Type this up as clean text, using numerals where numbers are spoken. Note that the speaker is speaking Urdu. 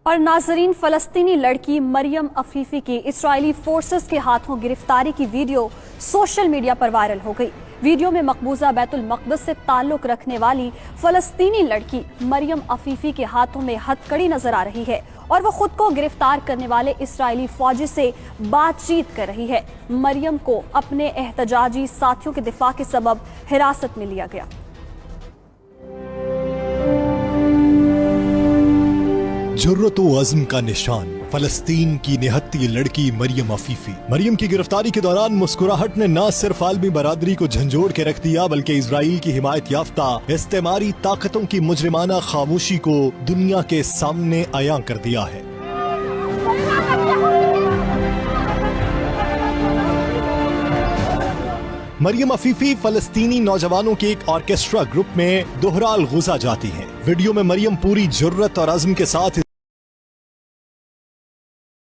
اور ناظرین، فلسطینی لڑکی مریم عفیفی کی اسرائیلی فورسز کے ہاتھوں گرفتاری کی ویڈیو سوشل میڈیا پر وائرل ہو گئی۔ ویڈیو میں مقبوضہ بیت المقدس سے تعلق رکھنے والی فلسطینی لڑکی مریم عفیفی کے ہاتھوں میں ہتھکڑی نظر آ رہی ہے اور وہ خود کو گرفتار کرنے والے اسرائیلی فوجی سے بات چیت کر رہی ہے۔ مریم کو اپنے احتجاجی ساتھیوں کے دفاع کے سبب حراست میں لیا گیا۔ جرت و عزم کا نشان فلسطین کی نہتی لڑکی مریم عفیفی۔ مریم کی گرفتاری کے دوران مسکراہٹ نے نہ صرف عالمی برادری کو جھنجھوڑ کے رکھ دیا بلکہ اسرائیل کی حمایت یافتہ استعماری طاقتوں کی مجرمانہ خاموشی کو دنیا کے سامنے عیاں کر دیا ہے۔ مریم عفیفی فلسطینی نوجوانوں کے ایک آرکیسٹرا گروپ میں دوہرا الغوزہ جاتی ہیں۔ ویڈیو میں مریم پوری جرت اور عزم کے ساتھ